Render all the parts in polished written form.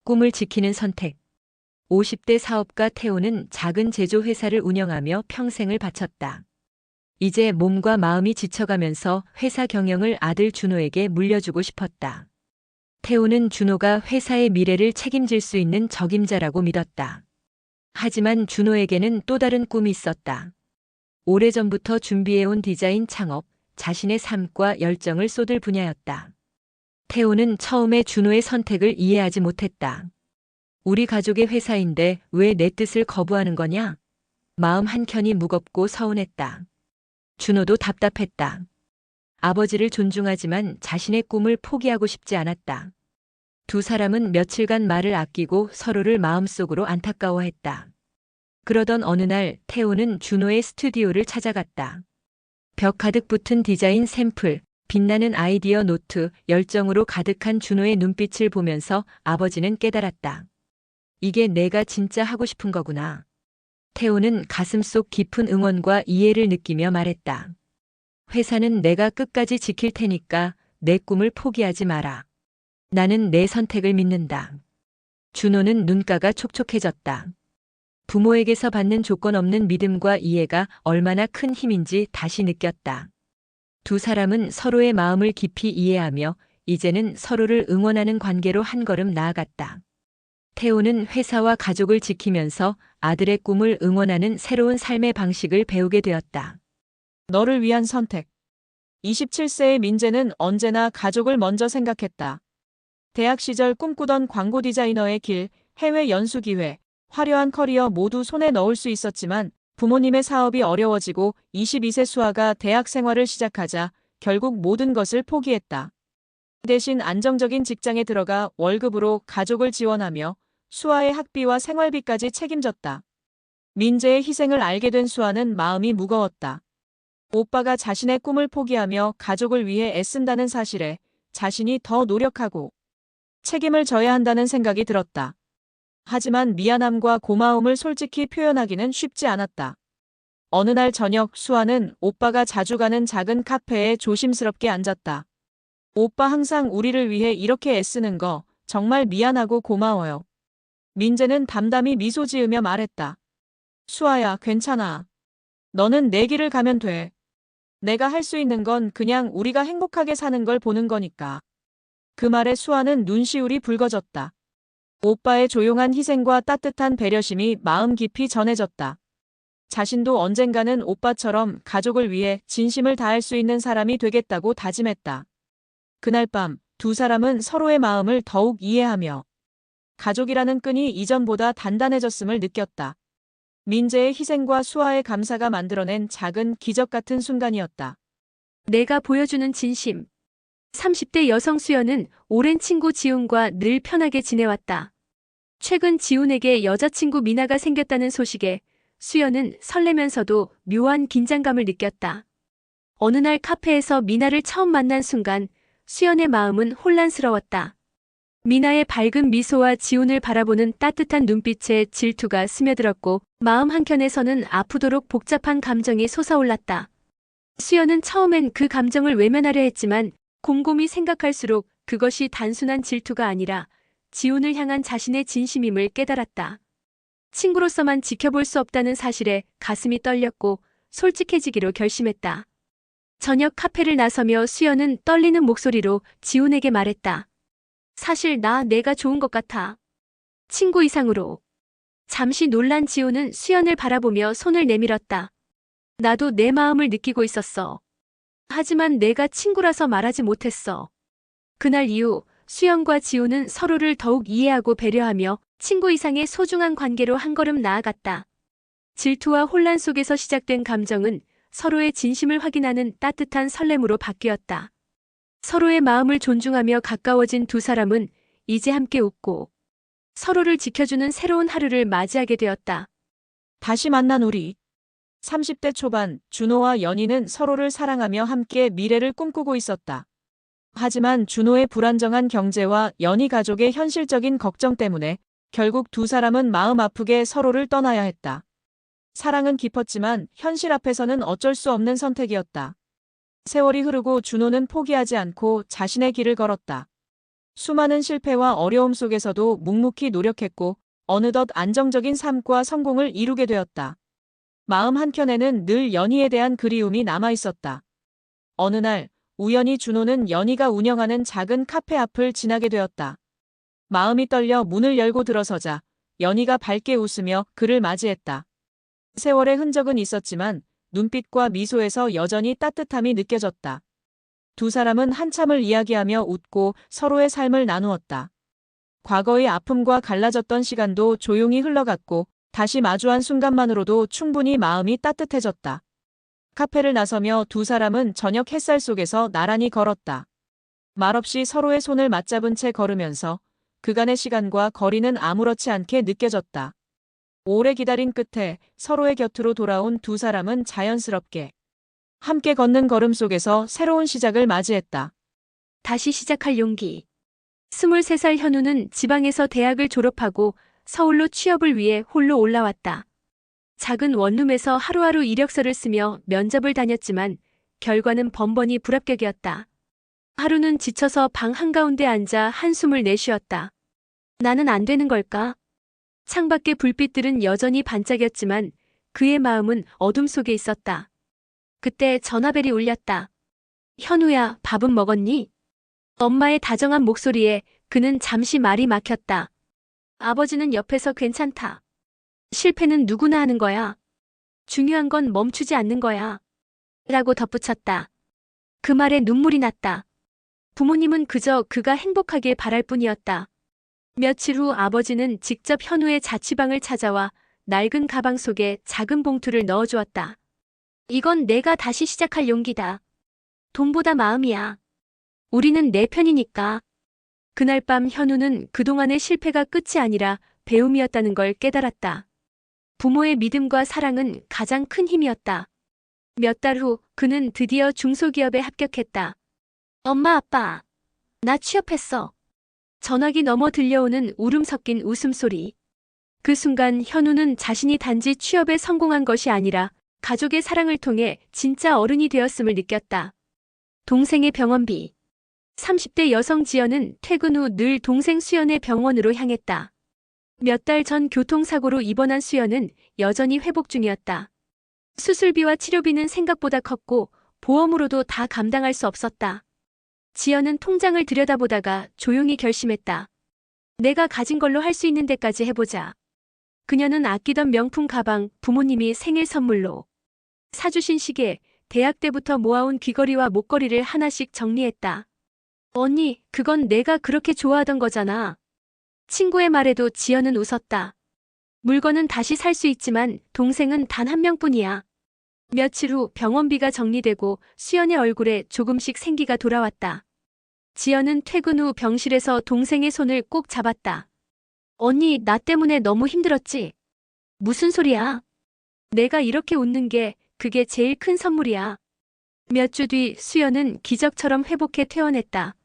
꿈을 지키는 선택. 50대 사업가 태호는 작은 제조회사를 운영하며 평생을 바쳤다. 이제 몸과 마음이 지쳐가면서 회사 경영을 아들 준호에게 물려주고 싶었다. 태호는 준호가 회사의 미래를 책임질 수 있는 적임자라고 믿었다. 하지만 준호에게는 또 다른 꿈이 있었다. 오래전부터 준비해온 디자인 창업, 자신의 삶과 열정을 쏟을 분야였다. 태호는 처음에 준호의 선택을 이해하지 못했다. 우리 가족의 회사인데 왜 내 뜻을 거부하는 거냐? 마음 한켠이 무겁고 서운했다. 준호도 답답했다. 아버지를 존중하지만 자신의 꿈을 포기하고 싶지 않았다. 두 사람은 며칠간 말을 아끼고 서로를 마음속으로 안타까워했다. 그러던 어느 날 태호는 준호의 스튜디오를 찾아갔다. 벽 가득 붙은 디자인 샘플, 빛나는 아이디어 노트, 열정으로 가득한 준호의 눈빛을 보면서 아버지는 깨달았다. 이게 내가 진짜 하고 싶은 거구나. 태호는 가슴속 깊은 응원과 이해를 느끼며 말했다. 회사는 내가 끝까지 지킬 테니까 내 꿈을 포기하지 마라. 나는 내 선택을 믿는다. 준호는 눈가가 촉촉해졌다. 부모에게서 받는 조건 없는 믿음과 이해가 얼마나 큰 힘인지 다시 느꼈다. 두 사람은 서로의 마음을 깊이 이해하며 이제는 서로를 응원하는 관계로 한 걸음 나아갔다. 태호는 회사와 가족을 지키면서 아들의 꿈을 응원하는 새로운 삶의 방식을 배우게 되었다. 너를 위한 선택. 27세의 민재는 언제나 가족을 먼저 생각했다. 대학 시절 꿈꾸던 광고 디자이너의 길, 해외 연수 기회, 화려한 커리어 모두 손에 넣을 수 있었지만 부모님의 사업이 어려워지고 22세 수아가 대학 생활을 시작하자 결국 모든 것을 포기했다. 대신 안정적인 직장에 들어가 월급으로 가족을 지원하며 수아의 학비와 생활비까지 책임졌다. 민재의 희생을 알게 된 수아는 마음이 무거웠다. 오빠가 자신의 꿈을 포기하며 가족을 위해 애쓴다는 사실에 자신이 더 노력하고 책임을 져야 한다는 생각이 들었다. 하지만 미안함과 고마움을 솔직히 표현하기는 쉽지 않았다. 어느 날 저녁 수아는 오빠가 자주 가는 작은 카페에 조심스럽게 앉았다. 오빠 항상 우리를 위해 이렇게 애쓰는 거 정말 미안하고 고마워요. 민재는 담담히 미소 지으며 말했다. 수아야, 괜찮아. 너는 내 길을 가면 돼. 내가 할 수 있는 건 그냥 우리가 행복하게 사는 걸 보는 거니까. 그 말에 수아는 눈시울이 붉어졌다. 오빠의 조용한 희생과 따뜻한 배려심이 마음 깊이 전해졌다. 자신도 언젠가는 오빠처럼 가족을 위해 진심을 다할 수 있는 사람이 되겠다고 다짐했다. 그날 밤 두 사람은 서로의 마음을 더욱 이해하며 가족이라는 끈이 이전보다 단단해졌음을 느꼈다. 민재의 희생과 수아의 감사가 만들어낸 작은 기적 같은 순간이었다. 내가 보여주는 진심. 30대 여성 수연은 오랜 친구 지훈과 늘 편하게 지내왔다. 최근 지훈에게 여자친구 미나가 생겼다는 소식에 수연은 설레면서도 묘한 긴장감을 느꼈다. 어느 날 카페에서 미나를 처음 만난 순간 수연의 마음은 혼란스러웠다. 미나의 밝은 미소와 지훈을 바라보는 따뜻한 눈빛에 질투가 스며들었고 마음 한켠에서는 아프도록 복잡한 감정이 솟아올랐다. 수연은 처음엔 그 감정을 외면하려 했지만 곰곰이 생각할수록 그것이 단순한 질투가 아니라 지훈을 향한 자신의 진심임을 깨달았다. 친구로서만 지켜볼 수 없다는 사실에 가슴이 떨렸고 솔직해지기로 결심했다. 저녁 카페를 나서며 수연은 떨리는 목소리로 지훈에게 말했다. 사실 내가 좋은 것 같아. 친구 이상으로. 잠시 놀란 지훈은 수연을 바라보며 손을 내밀었다. 나도 내 마음을 느끼고 있었어. 하지만 내가 친구라서 말하지 못했어. 그날 이후 수연과 지훈은 서로를 더욱 이해하고 배려하며 친구 이상의 소중한 관계로 한 걸음 나아갔다. 질투와 혼란 속에서 시작된 감정은 서로의 진심을 확인하는 따뜻한 설렘으로 바뀌었다. 서로의 마음을 존중하며 가까워진 두 사람은 이제 함께 웃고 서로를 지켜주는 새로운 하루를 맞이하게 되었다. 다시 만난 우리. 30대 초반 준호와 연희는 서로를 사랑하며 함께 미래를 꿈꾸고 있었다. 하지만 준호의 불안정한 경제와 연희 가족의 현실적인 걱정 때문에 결국 두 사람은 마음 아프게 서로를 떠나야 했다. 사랑은 깊었지만 현실 앞에서는 어쩔 수 없는 선택이었다. 세월이 흐르고 준호는 포기하지 않고 자신의 길을 걸었다. 수많은 실패와 어려움 속에서도 묵묵히 노력했고 어느덧 안정적인 삶과 성공을 이루게 되었다. 마음 한켠에는 늘 연희에 대한 그리움이 남아 있었다. 어느 날 우연히 준호는 연희가 운영하는 작은 카페 앞을 지나게 되었다. 마음이 떨려 문을 열고 들어서자 연희가 밝게 웃으며 그를 맞이했다. 세월의 흔적은 있었지만 눈빛과 미소에서 여전히 따뜻함이 느껴졌다. 두 사람은 한참을 이야기하며 웃고 서로의 삶을 나누었다. 과거의 아픔과 갈라졌던 시간도 조용히 흘러갔고 다시 마주한 순간만으로도 충분히 마음이 따뜻해졌다. 카페를 나서며 두 사람은 저녁 햇살 속에서 나란히 걸었다. 말없이 서로의 손을 맞잡은 채 걸으면서 그간의 시간과 거리는 아무렇지 않게 느껴졌다. 오래 기다린 끝에 서로의 곁으로 돌아온 두 사람은 자연스럽게 함께 걷는 걸음 속에서 새로운 시작을 맞이했다. 다시 시작할 용기. 23살 현우는 지방에서 대학을 졸업하고 서울로 취업을 위해 홀로 올라왔다. 작은 원룸에서 하루하루 이력서를 쓰며 면접을 다녔지만 결과는 번번이 불합격이었다. 하루는 지쳐서 방 한가운데 앉아 한숨을 내쉬었다. 나는 안 되는 걸까? 창밖의 불빛들은 여전히 반짝였지만 그의 마음은 어둠 속에 있었다. 그때 전화벨이 울렸다. 현우야, 밥은 먹었니? 엄마의 다정한 목소리에 그는 잠시 말이 막혔다. 아버지는 옆에서 괜찮다. 실패는 누구나 하는 거야. 중요한 건 멈추지 않는 거야. 라고 덧붙였다. 그 말에 눈물이 났다. 부모님은 그저 그가 행복하길 바랄 뿐이었다. 며칠 후 아버지는 직접 현우의 자취방을 찾아와 낡은 가방 속에 작은 봉투를 넣어주었다. 이건 내가 다시 시작할 용기다. 돈보다 마음이야. 우리는 내 편이니까. 그날 밤 현우는 그동안의 실패가 끝이 아니라 배움이었다는 걸 깨달았다. 부모의 믿음과 사랑은 가장 큰 힘이었다. 몇 달 후 그는 드디어 중소기업에 합격했다. 엄마, 아빠, 나 취업했어. 전화기 너머 들려오는 울음 섞인 웃음소리. 그 순간 현우는 자신이 단지 취업에 성공한 것이 아니라 가족의 사랑을 통해 진짜 어른이 되었음을 느꼈다. 동생의 병원비. 30대 여성 지연은 퇴근 후 늘 동생 수연의 병원으로 향했다. 몇 달 전 교통사고로 입원한 수연은 여전히 회복 중이었다. 수술비와 치료비는 생각보다 컸고 보험으로도 다 감당할 수 없었다. 지연은 통장을 들여다보다가 조용히 결심했다. 내가 가진 걸로 할 수 있는 데까지 해보자. 그녀는 아끼던 명품 가방, 부모님이 생일 선물로 사주신 시계, 대학 때부터 모아온 귀걸이와 목걸이를 하나씩 정리했다. 언니, 그건 내가 그렇게 좋아하던 거잖아. 친구의 말에도 지연은 웃었다. 물건은 다시 살 수 있지만 동생은 단 한 명뿐이야. 며칠 후 병원비가 정리되고 수연의 얼굴에 조금씩 생기가 돌아왔다. 지연은 퇴근 후 병실에서 동생의 손을 꼭 잡았다. 언니, 나 때문에 너무 힘들었지? 무슨 소리야? 내가 이렇게 웃는 게 그게 제일 큰 선물이야. 몇 주 뒤 수연은 기적처럼 회복해 퇴원했다.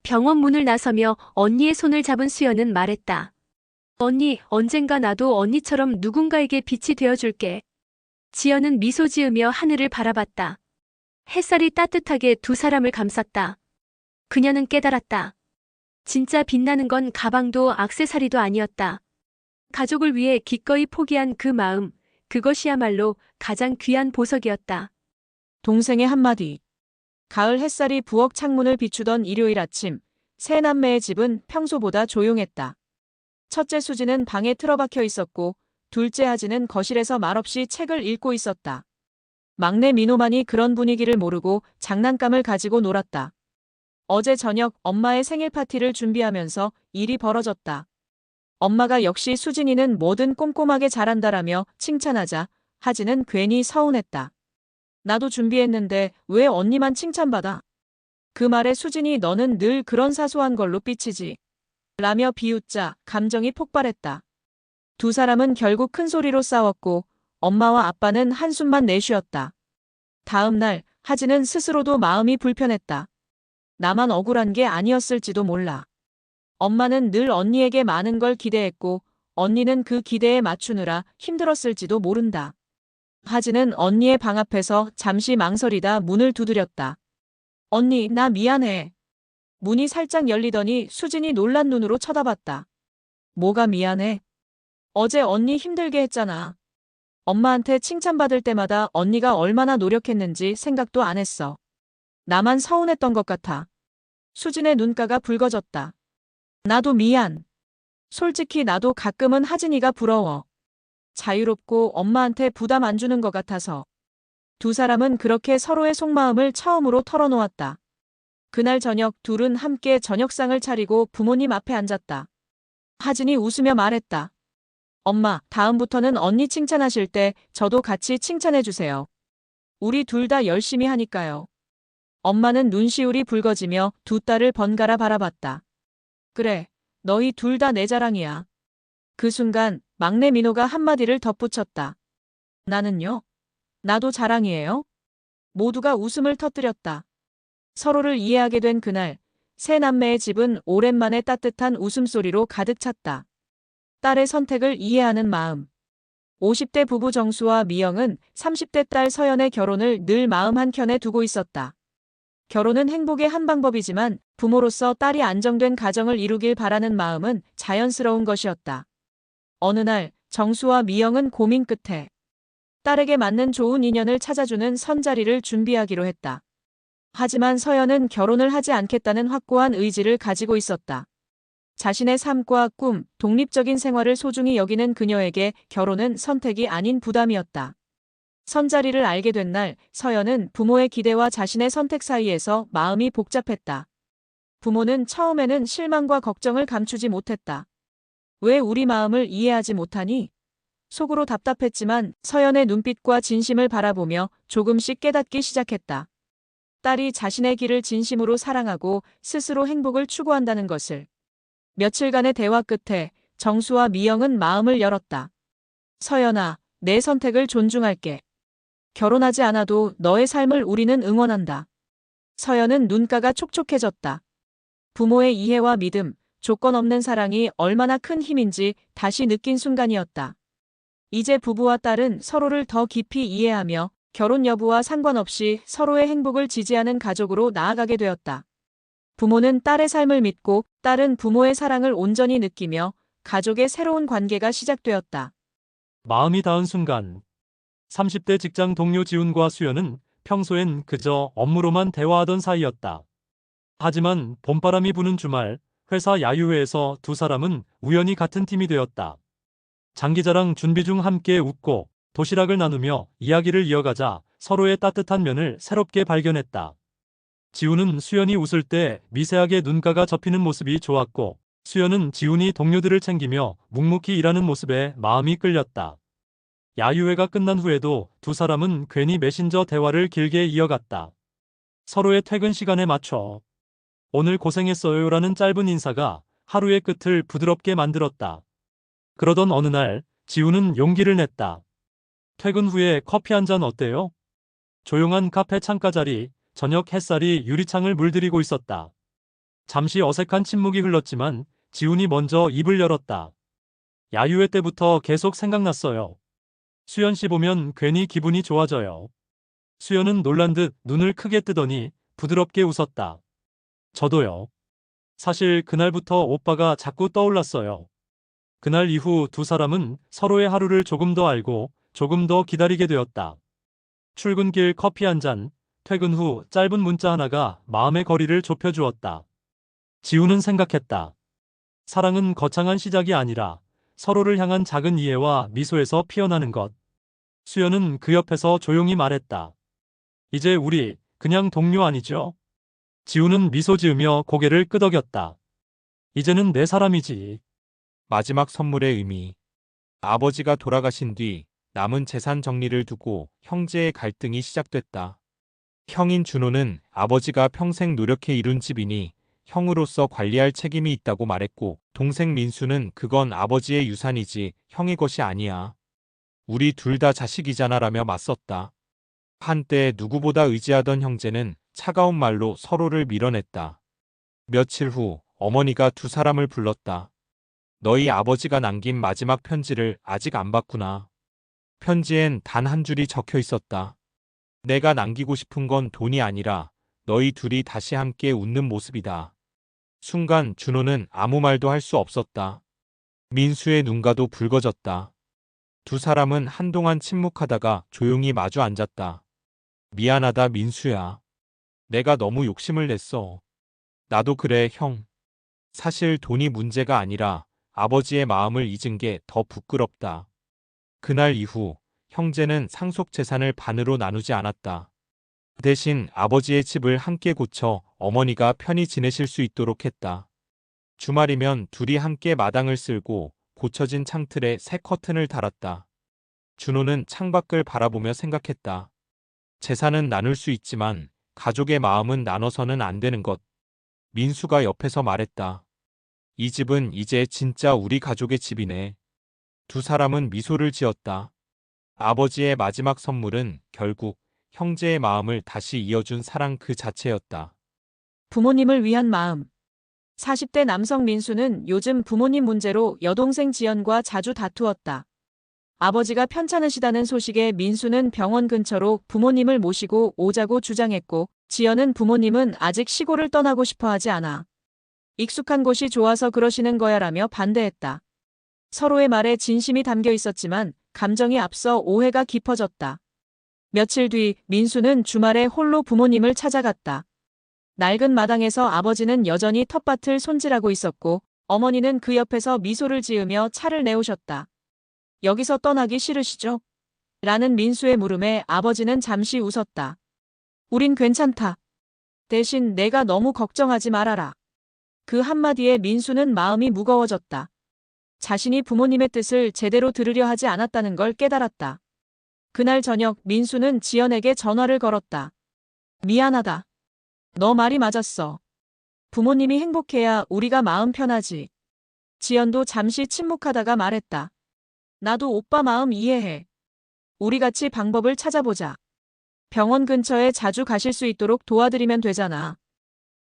병원 문을 나서며 언니의 손을 잡은 수연은 말했다. 언니, 언젠가 나도 언니처럼 누군가에게 빛이 되어줄게. 지연은 미소 지으며 하늘을 바라봤다. 햇살이 따뜻하게 두 사람을 감쌌다. 그녀는 깨달았다. 진짜 빛나는 건 가방도 액세서리도 아니었다. 가족을 위해 기꺼이 포기한 그 마음, 그것이야말로 가장 귀한 보석이었다. 동생의 한마디. 가을 햇살이 부엌 창문을 비추던 일요일 아침, 세 남매의 집은 평소보다 조용했다. 첫째 수지는 방에 틀어박혀 있었고 둘째 하지는 거실에서 말없이 책을 읽고 있었다. 막내 민호만이 그런 분위기를 모르고 장난감을 가지고 놀았다. 어제 저녁 엄마의 생일 파티를 준비하면서 일이 벌어졌다. 엄마가 역시 수진이는 뭐든 꼼꼼하게 잘한다라며 칭찬하자 하지는 괜히 서운했다. 나도 준비했는데 왜 언니만 칭찬받아? 그 말에 수진이 너는 늘 그런 사소한 걸로 삐치지. 라며 비웃자 감정이 폭발했다. 두 사람은 결국 큰 소리로 싸웠고 엄마와 아빠는 한숨만 내쉬었다. 다음 날 하지는 스스로도 마음이 불편했다. 나만 억울한 게 아니었을지도 몰라. 엄마는 늘 언니에게 많은 걸 기대했고 언니는 그 기대에 맞추느라 힘들었을지도 모른다. 하지는 언니의 방 앞에서 잠시 망설이다 문을 두드렸다. 언니, 나 미안해. 문이 살짝 열리더니 수진이 놀란 눈으로 쳐다봤다. 뭐가 미안해? 어제 언니 힘들게 했잖아. 엄마한테 칭찬받을 때마다 언니가 얼마나 노력했는지 생각도 안 했어. 나만 서운했던 것 같아. 수진의 눈가가 붉어졌다. 나도 미안. 솔직히 나도 가끔은 하진이가 부러워. 자유롭고 엄마한테 부담 안 주는 것 같아서. 두 사람은 그렇게 서로의 속마음을 처음으로 털어놓았다. 그날 저녁 둘은 함께 저녁상을 차리고 부모님 앞에 앉았다. 하진이 웃으며 말했다. 엄마, 다음부터는 언니 칭찬하실 때 저도 같이 칭찬해 주세요. 우리 둘 다 열심히 하니까요. 엄마는 눈시울이 붉어지며 두 딸을 번갈아 바라봤다. 그래, 너희 둘 다 내 자랑이야. 그 순간 막내 민호가 한마디를 덧붙였다. 나는요? 나도 자랑이에요? 모두가 웃음을 터뜨렸다. 서로를 이해하게 된 그날, 세 남매의 집은 오랜만에 따뜻한 웃음소리로 가득 찼다. 딸의 선택을 이해하는 마음. 50대 부부 정수와 미영은 30대 딸 서연의 결혼을 늘 마음 한켠에 두고 있었다. 결혼은 행복의 한 방법이지만 부모로서 딸이 안정된 가정을 이루길 바라는 마음은 자연스러운 것이었다. 어느 날 정수와 미영은 고민 끝에 딸에게 맞는 좋은 인연을 찾아주는 선자리를 준비하기로 했다. 하지만 서연은 결혼을 하지 않겠다는 확고한 의지를 가지고 있었다. 자신의 삶과 꿈, 독립적인 생활을 소중히 여기는 그녀에게 결혼은 선택이 아닌 부담이었다. 선자리를 알게 된 날, 서연은 부모의 기대와 자신의 선택 사이에서 마음이 복잡했다. 부모는 처음에는 실망과 걱정을 감추지 못했다. 왜 우리 마음을 이해하지 못하니? 속으로 답답했지만 서연의 눈빛과 진심을 바라보며 조금씩 깨닫기 시작했다. 딸이 자신의 길을 진심으로 사랑하고 스스로 행복을 추구한다는 것을. 며칠간의 대화 끝에 정수와 미영은 마음을 열었다. 서연아, 내 선택을 존중할게. 결혼하지 않아도 너의 삶을 우리는 응원한다. 서연은 눈가가 촉촉해졌다. 부모의 이해와 믿음, 조건 없는 사랑이 얼마나 큰 힘인지 다시 느낀 순간이었다. 이제 부부와 딸은 서로를 더 깊이 이해하며 결혼 여부와 상관없이 서로의 행복을 지지하는 가족으로 나아가게 되었다. 부모는 딸의 삶을 믿고 딸은 부모의 사랑을 온전히 느끼며 가족의 새로운 관계가 시작되었다. 마음이 닿은 순간 30대 직장 동료 지훈과 수연은 평소엔 그저 업무로만 대화하던 사이였다. 하지만 봄바람이 부는 주말 회사 야유회에서 두 사람은 우연히 같은 팀이 되었다. 장기자랑 준비 중 함께 웃고 도시락을 나누며 이야기를 이어가자 서로의 따뜻한 면을 새롭게 발견했다. 지훈은 수연이 웃을 때 미세하게 눈가가 접히는 모습이 좋았고 수연은 지훈이 동료들을 챙기며 묵묵히 일하는 모습에 마음이 끌렸다. 야유회가 끝난 후에도 두 사람은 괜히 메신저 대화를 길게 이어갔다. 서로의 퇴근 시간에 맞춰 오늘 고생했어요라는 짧은 인사가 하루의 끝을 부드럽게 만들었다. 그러던 어느 날 지훈은 용기를 냈다. 퇴근 후에 커피 한 잔 어때요? 조용한 카페 창가 자리, 저녁 햇살이 유리창을 물들이고 있었다. 잠시 어색한 침묵이 흘렀지만 지훈이 먼저 입을 열었다. 야유회 때부터 계속 생각났어요. 수연 씨 보면 괜히 기분이 좋아져요. 수연은 놀란 듯 눈을 크게 뜨더니 부드럽게 웃었다. 저도요. 사실 그날부터 오빠가 자꾸 떠올랐어요. 그날 이후 두 사람은 서로의 하루를 조금 더 알고 조금 더 기다리게 되었다. 출근길 커피 한 잔, 퇴근 후 짧은 문자 하나가 마음의 거리를 좁혀주었다. 지훈은 생각했다. 사랑은 거창한 시작이 아니라 서로를 향한 작은 이해와 미소에서 피어나는 것. 수연은 그 옆에서 조용히 말했다. 이제 우리 그냥 동료 아니죠? 지훈은 미소 지으며 고개를 끄덕였다. 이제는 내 사람이지. 마지막 선물의 의미. 아버지가 돌아가신 뒤 남은 재산 정리를 두고 형제의 갈등이 시작됐다. 형인 준호는 아버지가 평생 노력해 이룬 집이니 형으로서 관리할 책임이 있다고 말했고, 동생 민수는 그건 아버지의 유산이지 형의 것이 아니야. 우리 둘 다 자식이잖아라며 맞섰다. 한때 누구보다 의지하던 형제는 차가운 말로 서로를 밀어냈다. 며칠 후 어머니가 두 사람을 불렀다. 너희 아버지가 남긴 마지막 편지를 아직 안 봤구나. 편지엔 단 한 줄이 적혀 있었다. 내가 남기고 싶은 건 돈이 아니라 너희 둘이 다시 함께 웃는 모습이다. 순간 준호는 아무 말도 할 수 없었다. 민수의 눈가도 붉어졌다. 두 사람은 한동안 침묵하다가 조용히 마주 앉았다. 미안하다, 민수야. 내가 너무 욕심을 냈어. 나도 그래, 형. 사실 돈이 문제가 아니라 아버지의 마음을 잊은 게 더 부끄럽다. 그날 이후 형제는 상속 재산을 반으로 나누지 않았다. 대신 아버지의 집을 함께 고쳐 어머니가 편히 지내실 수 있도록 했다. 주말이면 둘이 함께 마당을 쓸고 고쳐진 창틀에 새 커튼을 달았다. 준호는 창밖을 바라보며 생각했다. 재산은 나눌 수 있지만 가족의 마음은 나눠서는 안 되는 것. 민수가 옆에서 말했다. 이 집은 이제 진짜 우리 가족의 집이네. 두 사람은 미소를 지었다. 아버지의 마지막 선물은 결국 형제의 마음을 다시 이어준 사랑 그 자체였다. 부모님을 위한 마음. 40대 남성 민수는 요즘 부모님 문제로 여동생 지연과 자주 다투었다. 아버지가 편찮으시다는 소식에 민수는 병원 근처로 부모님을 모시고 오자고 주장했고, 지연은 부모님은 아직 시골을 떠나고 싶어 하지 않아. 익숙한 곳이 좋아서 그러시는 거야라며 반대했다. 서로의 말에 진심이 담겨 있었지만 감정이 앞서 오해가 깊어졌다. 며칠 뒤 민수는 주말에 홀로 부모님을 찾아갔다. 낡은 마당에서 아버지는 여전히 텃밭을 손질하고 있었고, 어머니는 그 옆에서 미소를 지으며 차를 내오셨다. 여기서 떠나기 싫으시죠? 라는 민수의 물음에 아버지는 잠시 웃었다. 우린 괜찮다. 대신 내가 너무 걱정하지 말아라. 그 한마디에 민수는 마음이 무거워졌다. 자신이 부모님의 뜻을 제대로 들으려 하지 않았다는 걸 깨달았다. 그날 저녁 민수는 지연에게 전화를 걸었다. 미안하다. 너 말이 맞았어. 부모님이 행복해야 우리가 마음 편하지. 지연도 잠시 침묵하다가 말했다. 나도 오빠 마음 이해해. 우리 같이 방법을 찾아보자. 병원 근처에 자주 가실 수 있도록 도와드리면 되잖아.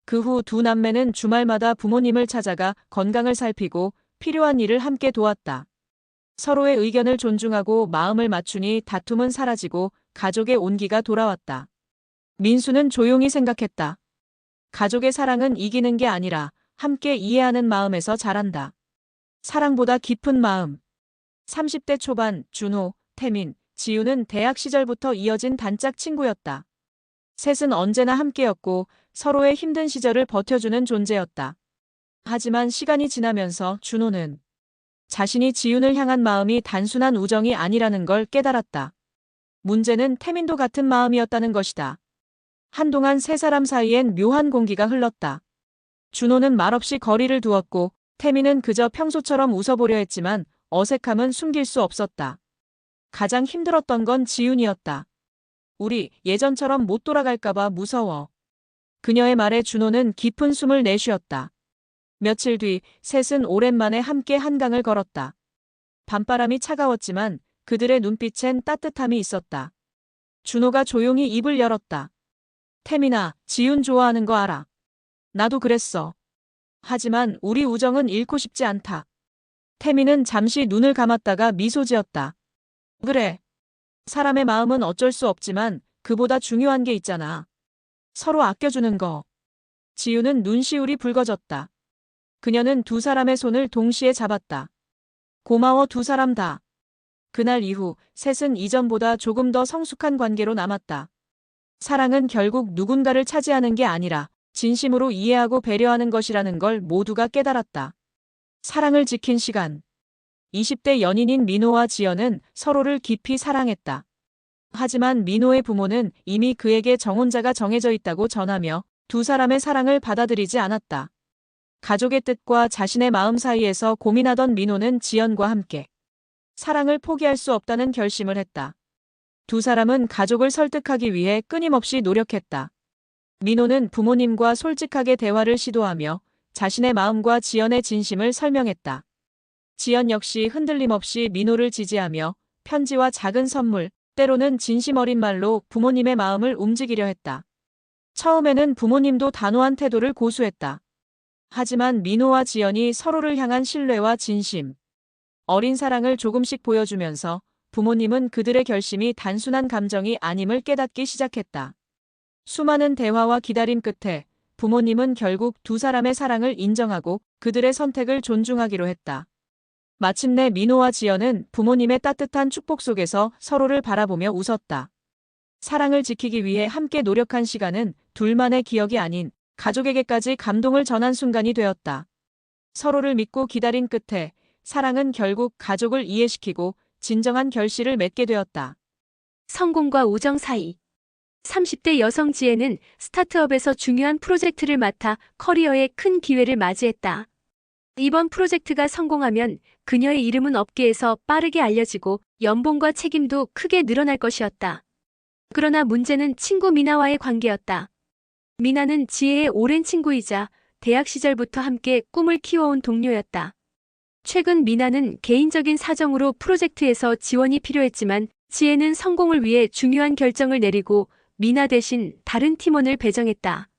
그 후 두 남매는 주말마다 부모님을 찾아가 건강을 살피고 필요한 일을 함께 도왔다. 서로의 의견을 존중하고 마음을 맞추니 다툼은 사라지고 가족의 온기가 돌아왔다. 민수는 조용히 생각했다. 가족의 사랑은 이기는 게 아니라 함께 이해하는 마음에서 자란다. 사랑보다 깊은 마음. 30대 초반 준호, 태민, 지우는 대학 시절부터 이어진 단짝 친구였다. 셋은 언제나 함께였고 서로의 힘든 시절을 버텨주는 존재였다. 하지만 시간이 지나면서 준호는 자신이 지훈을 향한 마음이 단순한 우정이 아니라는 걸 깨달았다. 문제는 태민도 같은 마음이었다는 것이다. 한동안 세 사람 사이엔 묘한 공기가 흘렀다. 준호는 말없이 거리를 두었고 태민은 그저 평소처럼 웃어보려 했지만 어색함은 숨길 수 없었다. 가장 힘들었던 건 지훈이었다. 우리 예전처럼 못 돌아갈까봐 무서워. 그녀의 말에 준호는 깊은 숨을 내쉬었다. 며칠 뒤 셋은 오랜만에 함께 한강을 걸었다. 밤바람이 차가웠지만 그들의 눈빛엔 따뜻함이 있었다. 준호가 조용히 입을 열었다. 태민아, 지훈 좋아하는 거 알아. 나도 그랬어. 하지만 우리 우정은 잃고 싶지 않다. 태민은 잠시 눈을 감았다가 미소 지었다. 그래. 사람의 마음은 어쩔 수 없지만 그보다 중요한 게 있잖아. 서로 아껴주는 거. 지훈은 눈시울이 붉어졌다. 그녀는 두 사람의 손을 동시에 잡았다. 고마워 두 사람 다. 그날 이후 셋은 이전보다 조금 더 성숙한 관계로 남았다. 사랑은 결국 누군가를 차지하는 게 아니라 진심으로 이해하고 배려하는 것이라는 걸 모두가 깨달았다. 사랑을 지킨 시간. 20대 연인인 민호와 지연은 서로를 깊이 사랑했다. 하지만 민호의 부모는 이미 그에게 정혼자가 정해져 있다고 전하며 두 사람의 사랑을 받아들이지 않았다. 가족의 뜻과 자신의 마음 사이에서 고민하던 민호는 지연과 함께 사랑을 포기할 수 없다는 결심을 했다. 두 사람은 가족을 설득하기 위해 끊임없이 노력했다. 민호는 부모님과 솔직하게 대화를 시도하며 자신의 마음과 지연의 진심을 설명했다. 지연 역시 흔들림 없이 민호를 지지하며 편지와 작은 선물, 때로는 진심 어린 말로 부모님의 마음을 움직이려 했다. 처음에는 부모님도 단호한 태도를 고수했다. 하지만 민호와 지연이 서로를 향한 신뢰와 진심, 어린 사랑을 조금씩 보여주면서 부모님은 그들의 결심이 단순한 감정이 아님을 깨닫기 시작했다. 수많은 대화와 기다림 끝에 부모님은 결국 두 사람의 사랑을 인정하고 그들의 선택을 존중하기로 했다. 마침내 민호와 지연은 부모님의 따뜻한 축복 속에서 서로를 바라보며 웃었다. 사랑을 지키기 위해 함께 노력한 시간은 둘만의 기억이 아닌 가족에게까지 감동을 전한 순간이 되었다. 서로를 믿고 기다린 끝에 사랑은 결국 가족을 이해시키고 진정한 결실을 맺게 되었다. 성공과 우정 사이. 30대 여성 지혜는 스타트업에서 중요한 프로젝트를 맡아 커리어에 큰 기회를 맞이했다. 이번 프로젝트가 성공하면 그녀의 이름은 업계에서 빠르게 알려지고 연봉과 책임도 크게 늘어날 것이었다. 그러나 문제는 친구 미나와의 관계였다. 미나는 지혜의 오랜 친구이자 대학 시절부터 함께 꿈을 키워온 동료였다. 최근 미나는 개인적인 사정으로 프로젝트에서 지원이 필요했지만 지혜는 성공을 위해 중요한 결정을 내리고 미나 대신 다른 팀원을 배정했다.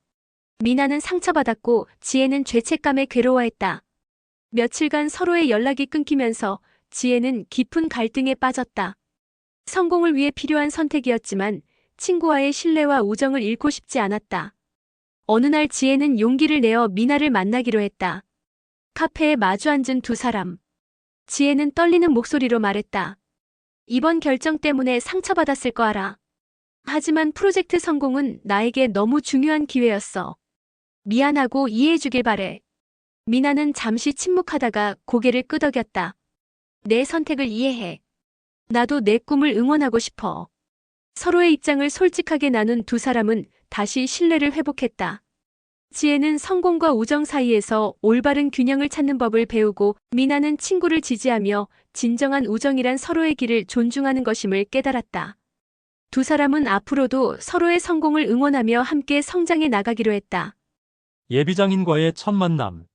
미나는 상처받았고 지혜는 죄책감에 괴로워했다. 며칠간 서로의 연락이 끊기면서 지혜는 깊은 갈등에 빠졌다. 성공을 위해 필요한 선택이었지만 친구와의 신뢰와 우정을 잃고 싶지 않았다. 어느 날 지혜는 용기를 내어 미나를 만나기로 했다. 카페에 마주 앉은 두 사람. 지혜는 떨리는 목소리로 말했다. 이번 결정 때문에 상처받았을 거 알아. 하지만 프로젝트 성공은 나에게 너무 중요한 기회였어. 미안하고 이해해주길 바래. 미나는 잠시 침묵하다가 고개를 끄덕였다. 내 선택을 이해해. 나도 내 꿈을 응원하고 싶어. 서로의 입장을 솔직하게 나눈 두 사람은 다시 신뢰를 회복했다. 지혜는 성공과 우정 사이에서 올바른 균형을 찾는 법을 배우고 미나는 친구를 지지하며 진정한 우정이란 서로의 길을 존중하는 것임을 깨달았다. 두 사람은 앞으로도 서로의 성공을 응원하며 함께 성장해 나가기로 했다. 예비장인과의 첫 만남.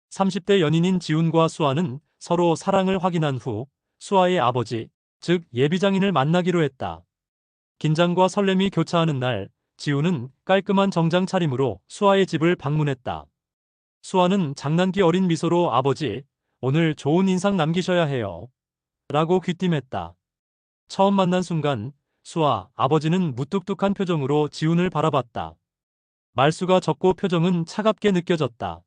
30대 연인인 지훈과 수아는 서로 사랑을 확인한 후 수아의 아버지, 즉 예비장인을 만나기로 했다. 긴장과 설렘이 교차하는 날, 지훈은 깔끔한 정장 차림으로 수아의 집을 방문했다. 수아는 장난기 어린 미소로 아버지, 오늘 좋은 인상 남기셔야 해요. 라고 귀띔했다. 처음 만난 순간 수아, 아버지는 무뚝뚝한 표정으로 지훈을 바라봤다. 말수가 적고 표정은 차갑게 느껴졌다.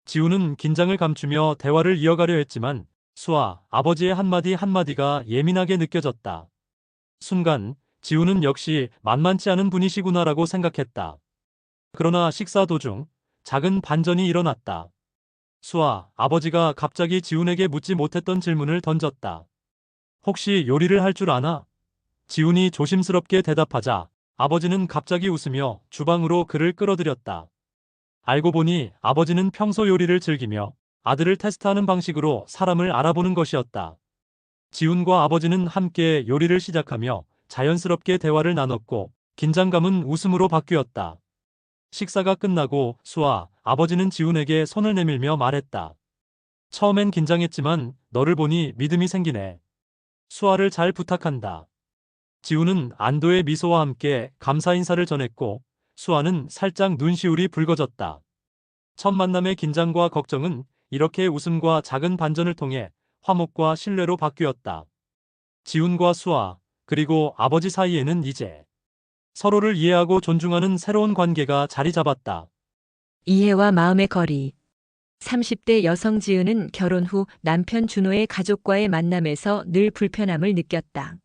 지훈은 긴장을 감추며 대화를 이어가려 했지만 수아, 아버지의 한마디 한마디가 예민하게 느껴졌다. 순간 지훈은 역시 만만치 않은 분이시구나라고 생각했다. 그러나 식사 도중 작은 반전이 일어났다. 수아, 아버지가 갑자기 지훈에게 묻지 못했던 질문을 던졌다. 혹시 요리를 할 줄 아나? 지훈이 조심스럽게 대답하자 아버지는 갑자기 웃으며 주방으로 그를 끌어들였다. 알고 보니 아버지는 평소 요리를 즐기며 아들을 테스트하는 방식으로 사람을 알아보는 것이었다. 지훈과 아버지는 함께 요리를 시작하며 자연스럽게 대화를 나눴고 긴장감은 웃음으로 바뀌었다. 식사가 끝나고 수아, 아버지는 지훈에게 손을 내밀며 말했다. 처음엔 긴장했지만 너를 보니 믿음이 생기네. 수아를 잘 부탁한다. 지훈은 안도의 미소와 함께 감사 인사를 전했고 수아는 살짝 눈시울이 붉어졌다. 첫 만남의 긴장과 걱정은 이렇게 웃음과 작은 반전을 통해 화목과 신뢰로 바뀌었다. 지훈과 수아, 그리고 아버지 사이에는 이제 서로를 이해하고 존중하는 새로운 관계가 자리 잡았다. 이해와 마음의 거리. 30대 여성 지은은 결혼 후 남편 준호의 가족과의 만남에서 늘 불편함을 느꼈다.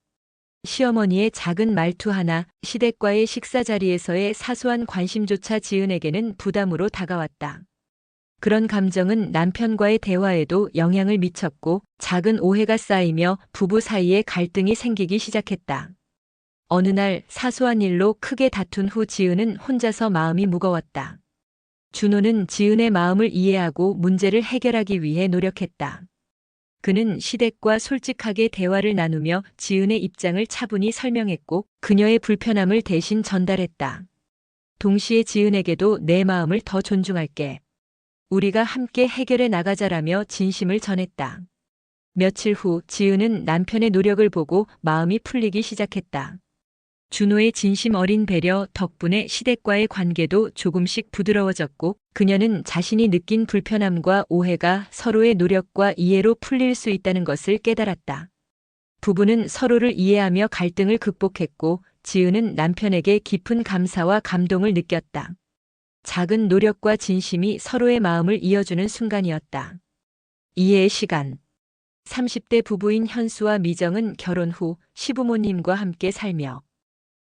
시어머니의 작은 말투 하나, 시댁과의 식사 자리에서의 사소한 관심조차 지은에게는 부담으로 다가왔다. 그런 감정은 남편과의 대화에도 영향을 미쳤고 작은 오해가 쌓이며 부부 사이에 갈등이 생기기 시작했다. 어느 날 사소한 일로 크게 다툰 후 지은은 혼자서 마음이 무거웠다. 준호는 지은의 마음을 이해하고 문제를 해결하기 위해 노력했다. 그는 시댁과 솔직하게 대화를 나누며 지은의 입장을 차분히 설명했고 그녀의 불편함을 대신 전달했다. 동시에 지은에게도 내 마음을 더 존중할게. 우리가 함께 해결해 나가자라며 진심을 전했다. 며칠 후 지은은 남편의 노력을 보고 마음이 풀리기 시작했다. 준호의 진심 어린 배려 덕분에 시댁과의 관계도 조금씩 부드러워졌고 그녀는 자신이 느낀 불편함과 오해가 서로의 노력과 이해로 풀릴 수 있다는 것을 깨달았다. 부부는 서로를 이해하며 갈등을 극복했고 지은은 남편에게 깊은 감사와 감동을 느꼈다. 작은 노력과 진심이 서로의 마음을 이어주는 순간이었다. 이해의 시간. 30대 부부인 현수와 미정은 결혼 후 시부모님과 함께 살며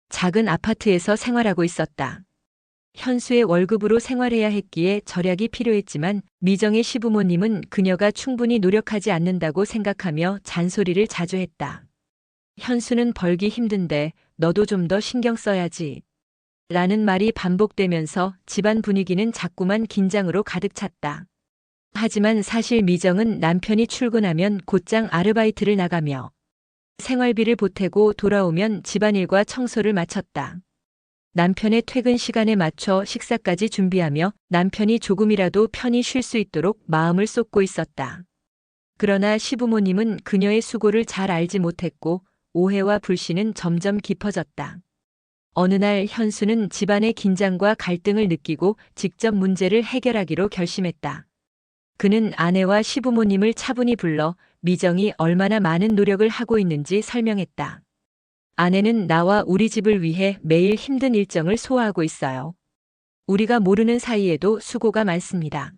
작은 아파트에서 생활하고 있었다. 현수의 월급으로 생활해야 했기에 절약이 필요했지만 미정의 시부모님은 그녀가 충분히 노력하지 않는다고 생각하며 잔소리를 자주 했다. 현수는 벌기 힘든데 너도 좀 더 신경 써야지. 라는 말이 반복되면서 집안 분위기는 자꾸만 긴장으로 가득 찼다. 하지만 사실 미정은 남편이 출근하면 곧장 아르바이트를 나가며 생활비를 보태고 돌아오면 집안일과 청소를 마쳤다. 남편의 퇴근 시간에 맞춰 식사까지 준비하며 남편이 조금이라도 편히 쉴 수 있도록 마음을 쏟고 있었다. 그러나 시부모님은 그녀의 수고를 잘 알지 못했고 오해와 불신은 점점 깊어졌다. 어느 날 현수는 집안의 긴장과 갈등을 느끼고 직접 문제를 해결하기로 결심했다. 그는 아내와 시부모님을 차분히 불러 미정이 얼마나 많은 노력을 하고 있는지 설명했다. 아내는 나와 우리 집을 위해 매일 힘든 일정을 소화하고 있어요. 우리가 모르는 사이에도 수고가 많습니다.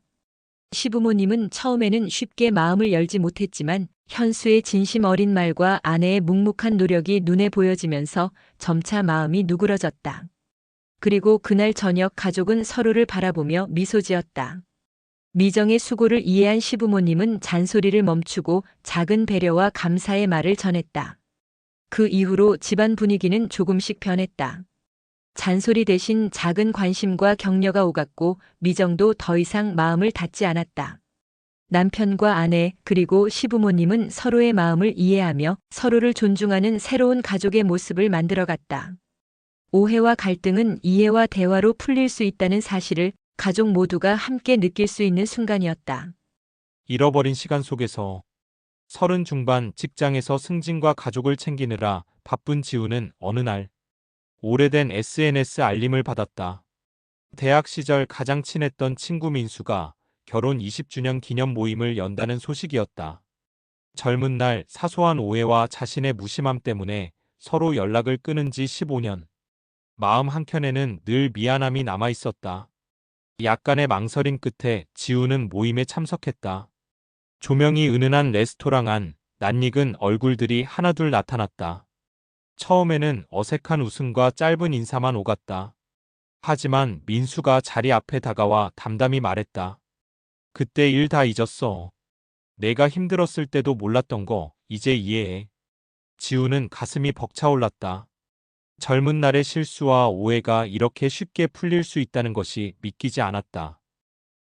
시부모님은 처음에는 쉽게 마음을 열지 못했지만 현수의 진심 어린 말과 아내의 묵묵한 노력이 눈에 보여지면서 점차 마음이 누그러졌다. 그리고 그날 저녁 가족은 서로를 바라보며 미소 지었다. 미정의 수고를 이해한 시부모님은 잔소리를 멈추고 작은 배려와 감사의 말을 전했다. 그 이후로 집안 분위기는 조금씩 변했다. 잔소리 대신 작은 관심과 격려가 오갔고 미정도 더 이상 마음을 닫지 않았다. 남편과 아내 그리고 시부모님은 서로의 마음을 이해하며 서로를 존중하는 새로운 가족의 모습을 만들어갔다. 오해와 갈등은 이해와 대화로 풀릴 수 있다는 사실을 가족 모두가 함께 느낄 수 있는 순간이었다. 잃어버린 시간 속에서 30 중반 직장에서 승진과 가족을 챙기느라 바쁜 지우는 어느 날 오래된 SNS 알림을 받았다. 대학 시절 가장 친했던 친구 민수가 결혼 20주년 기념 모임을 연다는 소식이었다. 젊은 날 사소한 오해와 자신의 무심함 때문에 서로 연락을 끊은 지 15년. 마음 한켠에는 늘 미안함이 남아 있었다. 약간의 망설임 끝에 지우는 모임에 참석했다. 조명이 은은한 레스토랑 안, 낯익은 얼굴들이 하나둘 나타났다. 처음에는 어색한 웃음과 짧은 인사만 오갔다. 하지만 민수가 자리 앞에 다가와 담담히 말했다. 그때 일 다 잊었어. 내가 힘들었을 때도 몰랐던 거 이제 이해해. 지우는 가슴이 벅차올랐다. 젊은 날의 실수와 오해가 이렇게 쉽게 풀릴 수 있다는 것이 믿기지 않았다.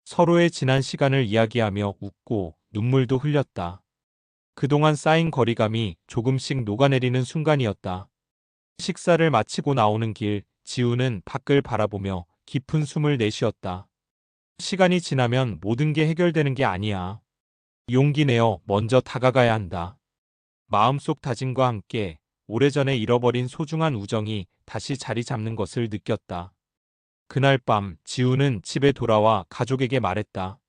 서로의 지난 시간을 이야기하며 웃고 눈물도 흘렸다. 그동안 쌓인 거리감이 조금씩 녹아내리는 순간이었다. 식사를 마치고 나오는 길, 지우는 밖을 바라보며 깊은 숨을 내쉬었다. 시간이 지나면 모든 게 해결되는 게 아니야. 용기 내어 먼저 다가가야 한다. 마음속 다짐과 함께 오래전에 잃어버린 소중한 우정이 다시 자리 잡는 것을 느꼈다. 그날 밤 지우는 집에 돌아와 가족에게 말했다.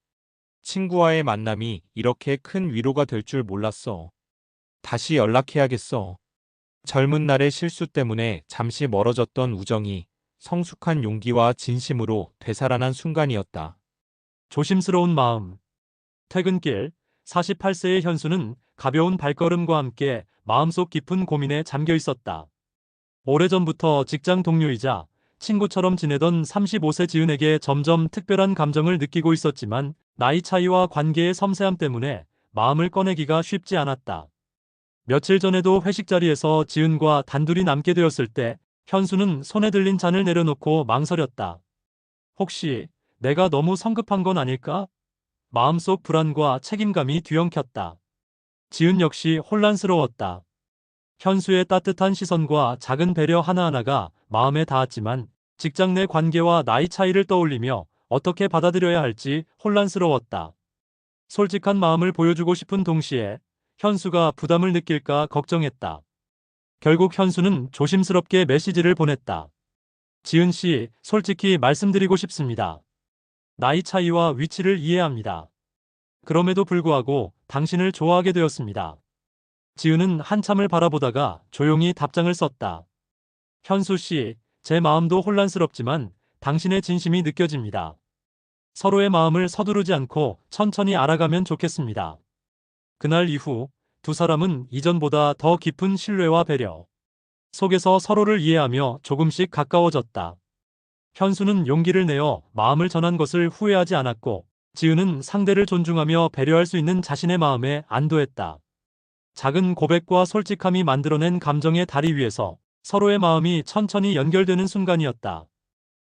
친구와의 만남이 이렇게 큰 위로가 될 줄 몰랐어. 다시 연락해야겠어. 젊은 날의 실수 때문에 잠시 멀어졌던 우정이 성숙한 용기와 진심으로 되살아난 순간이었다. 조심스러운 마음. 퇴근길 48세의 현수는 가벼운 발걸음과 함께 마음속 깊은 고민에 잠겨 있었다. 오래전부터 직장 동료이자 친구처럼 지내던 35세 지은에게 점점 특별한 감정을 느끼고 있었지만 나이 차이와 관계의 섬세함 때문에 마음을 꺼내기가 쉽지 않았다. 며칠 전에도 회식 자리에서 지은과 단둘이 남게 되었을 때 현수는 손에 들린 잔을 내려놓고 망설였다. 혹시 내가 너무 성급한 건 아닐까? 마음속 불안과 책임감이 뒤엉켰다. 지은 역시 혼란스러웠다. 현수의 따뜻한 시선과 작은 배려 하나하나가 마음에 닿았지만 직장 내 관계와 나이 차이를 떠올리며 어떻게 받아들여야 할지 혼란스러웠다. 솔직한 마음을 보여주고 싶은 동시에 현수가 부담을 느낄까 걱정했다. 결국 현수는 조심스럽게 메시지를 보냈다. 지은 씨, 솔직히 말씀드리고 싶습니다. 나이 차이와 위치를 이해합니다. 그럼에도 불구하고 당신을 좋아하게 되었습니다. 지은은 한참을 바라보다가 조용히 답장을 썼다. 현수 씨, 제 마음도 혼란스럽지만 당신의 진심이 느껴집니다. 서로의 마음을 서두르지 않고 천천히 알아가면 좋겠습니다. 그날 이후 두 사람은 이전보다 더 깊은 신뢰와 배려 속에서 서로를 이해하며 조금씩 가까워졌다. 현수는 용기를 내어 마음을 전한 것을 후회하지 않았고, 지은은 상대를 존중하며 배려할 수 있는 자신의 마음에 안도했다. 작은 고백과 솔직함이 만들어낸 감정의 다리 위에서 서로의 마음이 천천히 연결되는 순간이었다.